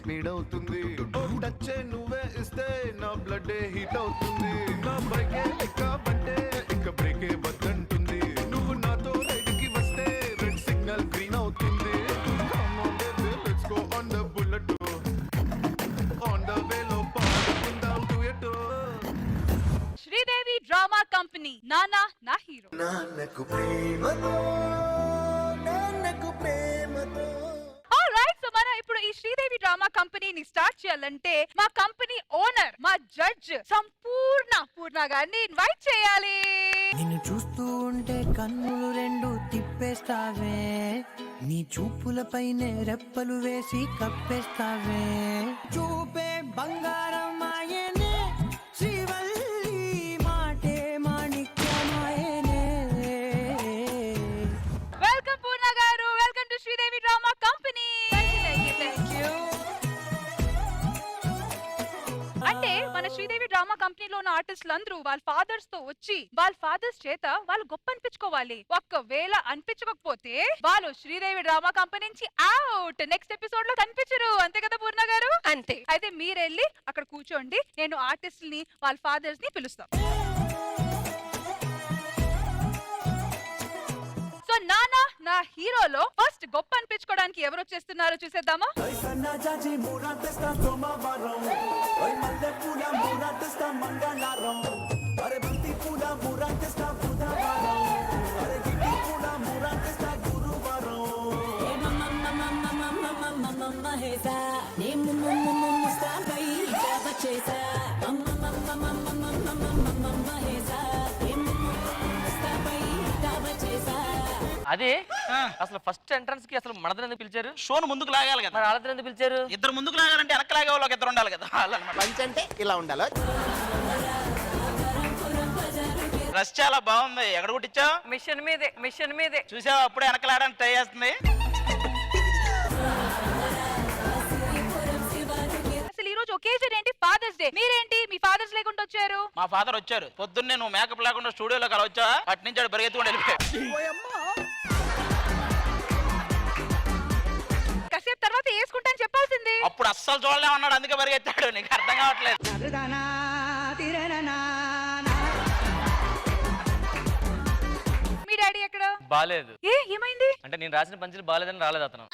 Speed అవుతుంది. Touch నువ్వే ఇస్తే నా బ్లడ్ హీట్ అవుతుంది. నా బైకే ఎక్కబంటే ఇంకా బ్రేకే వద్దంటుంది. నువ్వు నాతో రైడ్ కి వస్తే రెడ్ సిగ్నల్ గ్రీన్ అవుతుంది. Come on baby, let's go on the bullet. On the way లో పాడుకుందాం duet. శ్రీదేవి డ్రామా కంపెనీ నానా నా హీరో. నాన్నకు ప్రేమతో మన ఇప్పుడు ఈ శ్రీదేవి డ్రామా కంపెనీని స్టార్ట్ చేయాలంటే మా కంపెనీ ఓనర్ మా జడ్జ్ పూర్ణ గారిని ఇన్వైట్ చేయాలి. నిన్ను చూస్తూ ఉంటే కన్నులు రెండు తిప్పేస్తావే, నీ చూపులపైనే రెప్పలు వేసి కప్పేస్తావే. చూపే బంగారం ఆయనే, శ్రీవల్లి మాటే మాణిక్యమాయనే. వెల్కమ్ పూర్ణ గారు, welcome to Sridevi drama company. అంటే మన శ్రీదేవి డ్రామా కంపెనీలో ఉన్న ఆర్టిస్టులు అందరూ వాళ్ళ ఫాదర్స్ తో వచ్చి వాళ్ళ ఫాదర్స్ చేత వాళ్ళు గొప్ప అనిపించుకోవాలి. ఒక్కవేళ అనిపించకపోతే వాళ్ళు శ్రీదేవి డ్రామా కంపెనీ నుంచి అవుట్, నెక్స్ట్ ఎపిసోడ్ లో కనిపించరు. అంతే కదా పూర్ణ గారు? అంతే. అయితే మీరు వెళ్ళి అక్కడ కూర్చోండి, నేను ఆర్టిస్టుల్ని వాళ్ళ ఫాదర్స్ ని పిలుస్తాం. సో నానా నా హీరోలో ఫస్ట్ గొప్ప అనిపించుకోవడానికి ఎవరు వచ్చేస్తున్నారో చూసేద్దామా? అదే అసలు ఫస్ట్ ఎంట్రన్స్ కి అసలు మనదని ఎందుకు పిలిచారు? షోను ముందుకు లాగాలి కదా. మరి వాళ్ళని ఎందుకు పిలిచారు? ఇద్దరు ముందుకు లాగాలంటే వెనక లాగే వాళ్ళు ఒక ఇద్దరు ఉండాలి కదా. పంచ్ అంటే ఇలా ఉండాలి. డ్రెస్ చాలా బాగుంది. ఎక్కడ కుట్టించావు? మిషన్ మీదే చూసావా అప్పుడే వెనకలాడడానికి ట్రై చేస్తుంది. అసలు ఈ రోజు ఒకేజన్ ఏంటి? Father's day. మీరేంటి మీ ఫాదర్స్ లేకుండా వచ్చారు? మా ఫాదర్ వచ్చారు పొద్దున్నే, నువ్వు మేకప్ లేకుండా స్టూడియోలో కల వచ్చావా? అటు నుంచి పరిగెత్తుకుంటూ వెళ్ళిపోయాడు. కాసేపు తర్వాత వేసుకుంటాను చెప్పాల్సింది. అప్పుడు అస్సలు చూడలేమన్నాడు, అందుకే పరిగెత్తాడు. నీకు అర్థం కావట్లేదు. మీ డాడీ ఎక్కడ? బాలేదు. ఏమైంది? అంటే నేను రాసిన పంచులు బాలేదని రాలేదు అతను.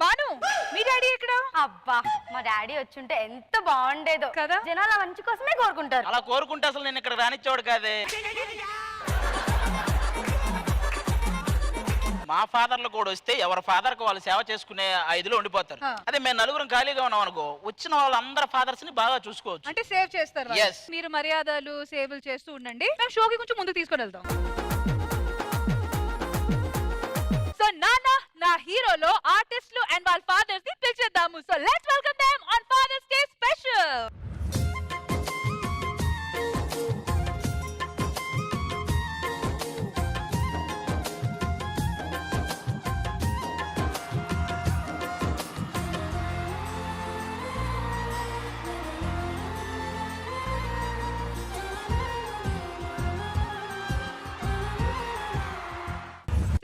బాను మీ డాడీ ఎక్కడ? అబ్బా మా డాడీ వచ్చుంటే ఎంత బాగుండేదో కదా. జనాల మంచి కోసమే కోరుకుంటారు. అలా కోరుకుంటే అసలు నేను ఇక్కడ రానిచ్చేవాడు కాదే. మా ఫాదర్లు కూడా వస్తే ఎవరి ఫాదర్ కు వాళ్ళు సేవ చేసుకునే ఆ ఇదిలో ఉండిపోతారు. అదే మేము నలుగురం ఖాళీగా ఉన్నాం అనుకో, వచ్చిన వాళ్ళందరి ఫాదర్స్ ని బాగా చూసుకోవచ్చు. అంటే సేవ్ చేస్తారు. Yes. మీరు మర్యాదలు సేవలు చేస్తూ ఉండండి, మేము షోకి కొంచెం ముందుకు తీసుకొని వెళ్తాం. సో నానా నా హీరోలో ఆర్టిస్టులు అండ్ వాళ్ళ ఫాదర్స్ ని పిలిచేద్దాము. So let's welcome them on Father's Day special.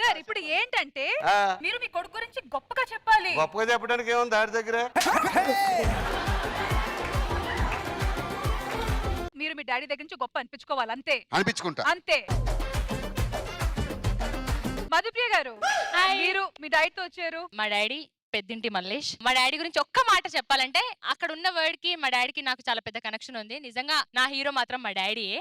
Sir ఇప్పుడు ఏంటంటే మీరు మీ కొడుకు గురించి గొప్పగా చెప్పాలి. గొప్పగా చెప్పడానికి ఏముంది దాడి దగ్గర? మీరు మీ డాడీ దగ్గర నుంచి గొప్ప అనిపించుకోవాలి. అంతే అనిపించుకుంటా. అంతే. మధుప్రియ గారు, మీరు మీ డాడీతో వచ్చారు. మా డాడీ పెద్దింటి మల్లేష్. మా డాడీ గురించి ఒక్క మాట చెప్పాలంటే అక్కడ ఉన్న వర్డ్ కి మా డాడీకి నాకు చాలా పెద్ద కనెక్షన్ ఉంది. నిజంగా నా హీరో మాత్రం మా డాడీయే.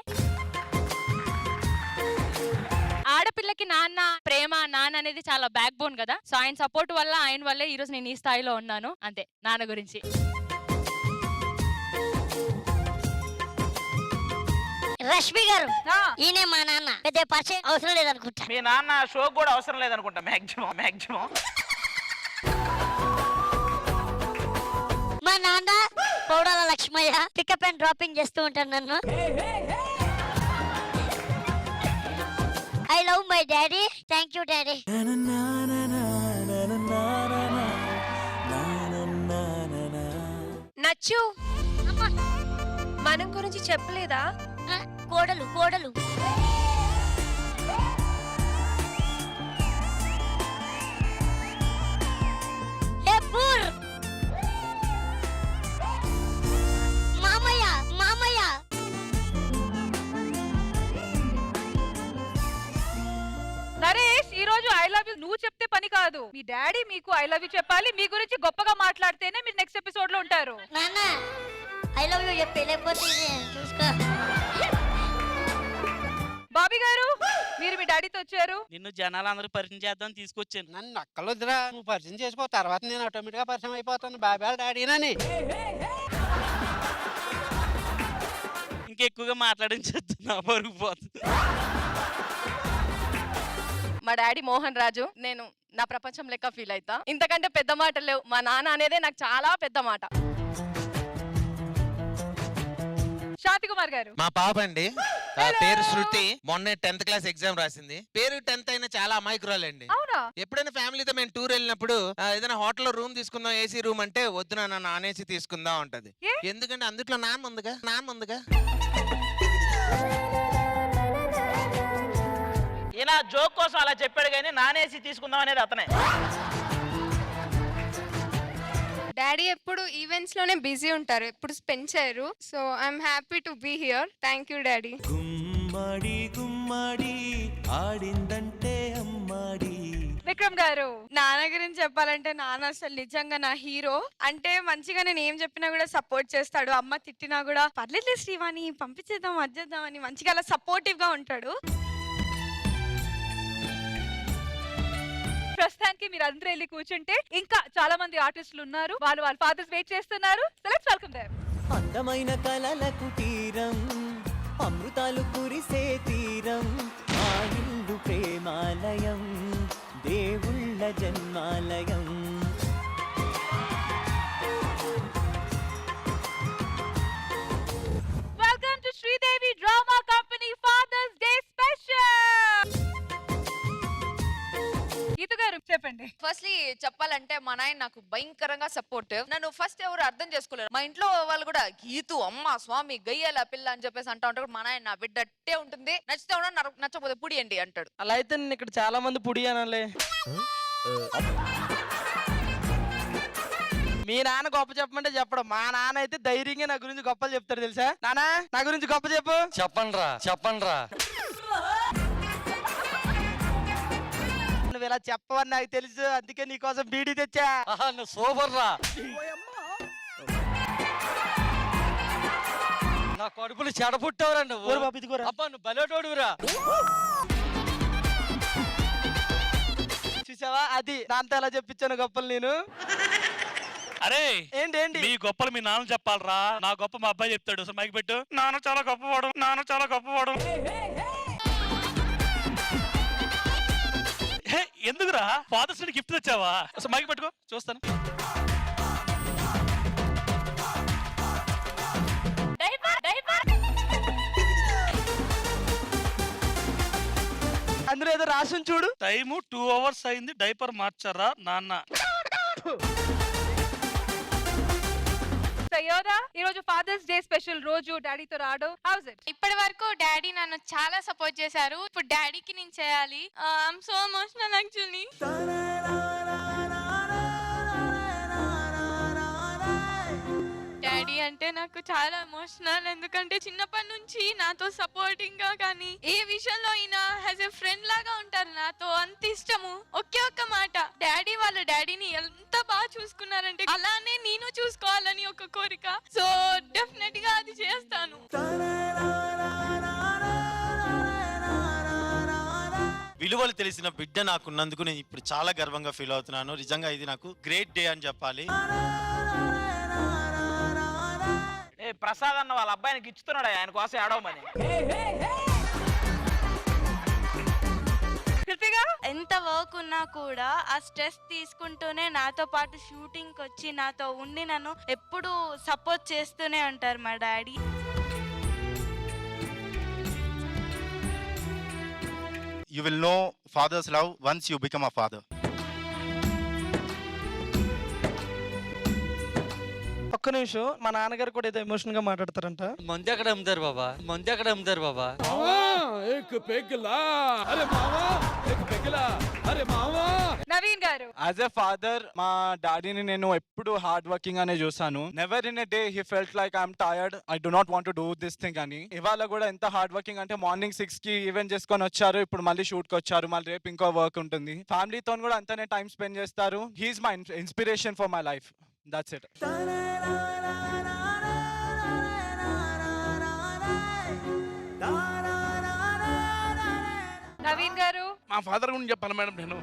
ఆడపిల్లకి నాన్న ప్రేమ, నాన్న అనేది చాలా బ్యాక్ బోన్ కదా. సో ఆయన సపోర్ట్ వల్ల, ఆయన వల్లే ఈ రోజు నేను ఈ స్థాయిలో ఉన్నాను. అంతే నాన్న గురించి. రష్మి గారు, ఈయనే మా నాన్న. పెద్ద పరిచయం అవసరం లేదనుకుంటా. మీ నాన్న షో కూడా అవసరం లేదనుకుంటా మాక్సిమం. మా నాన్న Poudala Lakshmaiah, pickup and dropping చేస్తూ ఉంటాను నన్ను. I love my daddy. Thank you daddy. నచ్చు మనం గురించి చెప్పలేదా? కోడలు కోడలు కాదు, మీ డాడీ మీకు ఐ లవ్ యూ చెప్పాలి. మీ గురించి గొప్పగా మాట్లాడితేనే మీరు నెక్స్ట్ ఎపిసోడ్ లో ఉంటారు. నాన్న ఐ లవ్ యూ చెప్పి లేకపోతే చూసుకో. బాబీ గారు, మీరు మీ డాడీతో వచ్చారు. నిన్ను జనాలందరూ పరిచయం చేద్దాం తీసుకొచ్చాను. నన్ను నక్కలొద్దురా, నువ్వు పరిచయం చేసిపో, తర్వాత నేను ఆటోమేటిక్ గా పరిచయం అయిపోతాను. బాబా డాడీనని ఇంకెక్కువగా మాట్లాడించేస్తున్నా పరుగుపోతుంది. మా డాడీ మోహన్ రాజు, నేను నా ప్రపంచం లెక్క ఫీల్ అవుతా. ఇంతకంటే పెద్ద మాటలు లేవు. మా నాన్న అనేదే నాకు చాలా పెద్ద మాట. శాంతి కుమార్ గారు, మా పాప అండి, పేరు శృతి. మొన్న 10th క్లాస్ ఎగ్జామ్ రాసింది. పేరు 10th అయినా చాలా అమాయకురాలండి. అవునా? ఎప్పుడైనా ఫ్యామిలీతో మేము టూర్ వెళ్ళినప్పుడు ఏదైనా హోటల్లో రూమ్ తీసుకుందాం, ఏసీ రూమ్ అంటే వద్దు నాన్న నాన్ ఏసీ తీసుకుందాం ఉంటది. ఏ? ఎందుకంటే అందుట్లో నాన్న ఉందిగా. ఈయన జోక్ కోసం అలా చెప్పాడు కానీ నానేసి తీసుకుందాం అనేది అతనే. డాడీ ఎప్పుడు ఈవెంట్స్ లోనే బిజీ ఉంటారు, ఎప్పుడు స్పెండ్ చేయరు. So I'm happy to be here. Thank you daddy. గుమ్మడి గుమ్మడి ఆడిందంటే అమ్మాడి. విక్రమ్ గారు, నాన్న గురించి చెప్పాలంటే నాన్న అసలు నిజంగా నా హీరో. అంటే మంచిగా నేను ఏం చెప్పినా కూడా సపోర్ట్ చేస్తాడు. అమ్మ తిట్టినా కూడా పర్లేదులే శ్రీవాణి పంపించేద్దాం అజ్జేద్దాం అని మంచిగా అలా సపోర్టివ్ గా ఉంటాడు. ప్రస్తుతానికి మీరు అందరూ వెళ్ళి కూర్చుంటే ఇంకా చాలా మంది ఆర్టిస్టులు ఉన్నారు. వాళ్ళ ఫాదర్స్ వెయిట్ చేస్తున్నారు. So let's welcome them. అందమైన కలలకు తీరం, అమృతాలు కురిసే తీరం, ఆ ఇల్లు ప్రేమాలయం, దేవుళ్ళ జన్మాలయం. Welcome to Sridevi drama company Father's Day special. Geeta garu చెప్పండి. ఫస్ట్లీ చెప్పాలంటే మా నాయన నాకు భయంకరంగా సపోర్టివ్. నన్ను ఫస్ట్ ఎవరు అర్థం చేసుకోలేరు. మా ఇంట్లో వాళ్ళు కూడా గీతు అమ్మ స్వామి గయ్యాల పిల్ల అని చెప్పేసి అంటా ఉంటారు. మా నాయన నా బిడ్డ అట్టే ఉంటుంది, నచ్చితే ఉన్నా నచ్చకపోతే పుడియండి అంటాడు. అలా అయితే నేను ఇక్కడ చాలా మంది పుడి అనాలే. మీ నాన్న గొప్ప చెప్పమంటే చెప్పడం, మా నాన్న అయితే ధైర్యంగా నా గురించి గొప్పలు చెప్తాడు తెలుసా. నానా నా గురించి గొప్ప చెప్పు. చెప్పండ్రా. నువ్వు ఇలా చెప్పవని నాకు తెలుసు, అందుకే నీకోసం బీడీ తెచ్చా. సూపర్ రా. నా కడుపులు చెడపుట్టావురా నువ్వు. అబ్బా నువ్వు బలేటోడురా. చూసావా, అది దాంతో ఎలా చెప్పించాను గొప్పలు నేను. అరే ఏంటి మీ గొప్పలు మీ నాన్న చెప్పాలరా, నా గొప్ప మా అబ్బాయి చెప్తాడు. అసలు మైక్ పెట్టు. నాన్న చాలా గొప్పవాడు. హే, ఎందుకురా ఫాదర్స్ డే గిఫ్ట్ తెచ్చావా? అసలు మైక్ పెట్టుకో చూస్తాను. అందులో ఏదో రాసి చూడు. టైము 2 hours అయింది, డైపర్ మార్చారా నాన్న. సయోదా, ఈ రోజు ఫాదర్స్ డే స్పెషల్ రోజు డాడీతో రావడం హౌస్ ఇట్? ఇప్పటి వరకు డాడీ నన్ను చాలా సపోర్ట్ చేశారు. ఇప్పుడు డాడీకి నేను చేయాలి. I'm so emotional actually. Daddy అంటే నాకు చాలా ఎమోషనల్. ఎందుకంటే చిన్నప్పటి నుంచి నాతో సపోర్టింగ్ గా కానీ ఏ విషయంలో అయినా యాజ్ ఎ ఫ్రెండ్ లాగా ఉంటారు. నాతో అంత ఇష్టము. ఒకే ఒక్క మాట, డాడీ వాళ్ళ డాడీని ఎంత బాగా చూసుకున్నారంటే అలానే నేను చూసుకోవాలని ఒక కోరిక. సో డెఫినెట్ గా అది చేస్తాను. విలువలు తెలిసిన బిడ్డ నాకున్నందుకు నేను ఇప్పుడు చాలా గర్వంగా ఫీల్ అవుతున్నాను. నిజంగా ఇది నాకు గ్రేట్ డే అని చెప్పాలి. ప్రసాద్ అన్న వాళ్ళ అబ్బాయికి ఇచ్చుతున్నాడు ఆయన కోసం ఏడవమని. ఎంత వర్క్ ఉన్నా కూడా ఆ స్ట్రెస్ తీసుకుంటూనే నాతో పాటు షూటింగ్ వచ్చి నాతో ఉండి నన్ను ఎప్పుడు సపోర్ట్ చేస్తూనే ఉంటారు మా daddy. You will know father's love once you become a father. ఒక్క నిమిషం, మా నాన్నగారు కూడా ఏదో ఎమోషన్ గా మాట్లాడతారంట. మంది ఎక్కడ అమ్ముతారు బాబా. నవీన్ నవీన్ గారు. యాజ్ ఎ ఫాదర్ మా డాడీని నేను ఎప్పుడు హార్డ్ వర్కింగ్ అనే చూసాను. Never in a day he felt like I'm tired, I do not want to do this thing అని. ఇవాళ కూడా ఎంత హార్డ్ వర్కింగ్ అంటే మార్నింగ్ 6 కి ఈవెంట్ చేసుకొని వచ్చారు, ఇప్పుడు మళ్ళీ షూట్ కి వచ్చారు, మళ్ళీ రేపు ఇంకో వర్క్ ఉంటుంది. ఫ్యామిలీతో కూడా అంతనే టైం స్పెండ్ చేస్తారు. He is my inspiration for my life. That's it. Naveen garu. మా ఫాదర్ గురించి చెప్పాలి మేడం నేను.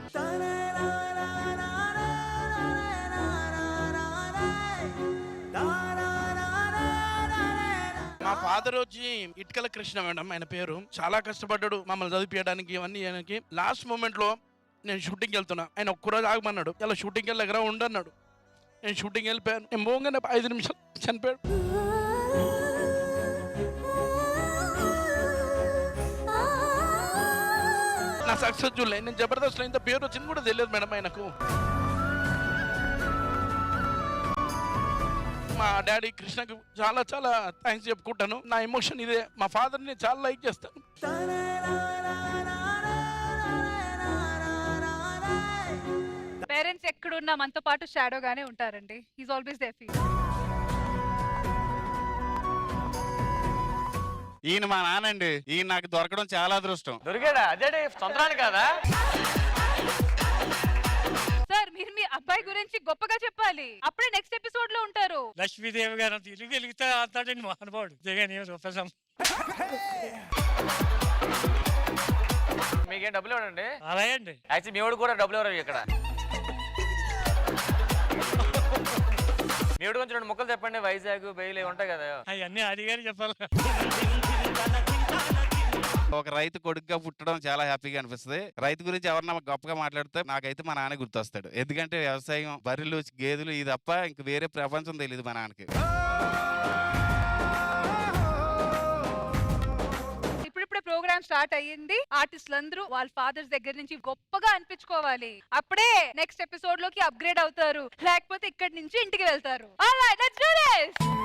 మా ఫాదర్ వచ్చి ఇటుకల కృష్ణ మేడం, ఆయన పేరు. చాలా కష్టపడ్డాడు మమ్మల్ని చదివించడానికి, ఇవన్నీ ఆయనకి. లాస్ట్ మూమెంట్ లో నేను షూటింగ్కి వెళ్తున్నా, ఆయన ఒక్కరోజు ఆగమన్నాడు. ఇలా షూటింగ్కి వెళ్ళి దగ్గర ఉండన్నాడు. నేను షూటింగ్ వెళ్ళిపోయాను. నేను పోగానే 5 నిమిషాలు చనిపోయాడు. నా సక్సెస్ చూడలే. నేను జబర్దస్త్ లో ఇంత పేరు వచ్చింది కూడా తెలియదు మేడం ఆయనకు. మా డాడీ కృష్ణకు చాలా చాలా థ్యాంక్స్ చెప్పుకుంటాను. నా ఎమోషన్ ఇదే. మా ఫాదర్ని చాలా లైక్ చేస్తాను. పేరెంట్స్ ఎక్కడున్నా మనతో పాటు షాడో గానే ఉంటారండి. He's always there for you. ఈయన మా నానండి. ఈయన నాకు దొరకడం చాలా అదృష్టం. దొరికాడా? అదే సొంతరాలు కదా సార్. మీరు మీ అబ్బాయి గురించి గొప్పగా చెప్పాలి, అప్పుడే నెక్స్ట్ ఎపిసోడ్ లో ఉంటారు. లక్ష్మీదేవి గారు తిరిగి వెలిగితే అంతాడండి మహానుభావుడు. రూపసం మీకేం డబ్బులు ఇవ్వడండి? అలాగే అండి. యాక్చువల్లీ మీ వాడు కూడా డబ్బులు ఇవ్వరు ఇక్కడ. మీ వాడు కొంచెం 2 ముక్కలు చెప్పండి. వైజాగ్ బెయిల్ ఉంటాయి కదా, అవన్నీ అడిగారు చెప్పాలి. ఒక రైతు కొడుకుగా పుట్టడం చాలా హ్యాపీగా అనిపిస్తుంది. రైతు గురించి ఎవరన్నా గొప్పగా మాట్లాడితే నాకైతే మా నాన్న గుర్తొస్తాడు. ఎందుకంటే వ్యవసాయం, బర్రెలు, గేదెలు ఇది తప్ప ఇంక వేరే ప్రపంచం తెలియదు మా నాన్నకి. ఇప్పుడిప్పుడే ప్రోగ్రామ్ స్టార్ట్ అయ్యింది. ఆర్టిస్టులందరూ వాళ్ళ ఫాదర్స్ దగ్గర నుంచి గొప్పగా అనిపించుకోవాలి, అప్పుడే నెక్స్ట్ ఎపిసోడ్ లోకి అప్గ్రేడ్ అవుతారు, లేకపోతే ఇక్కడి నుంచి ఇంటికి వెళ్తారు. All right, let's do this.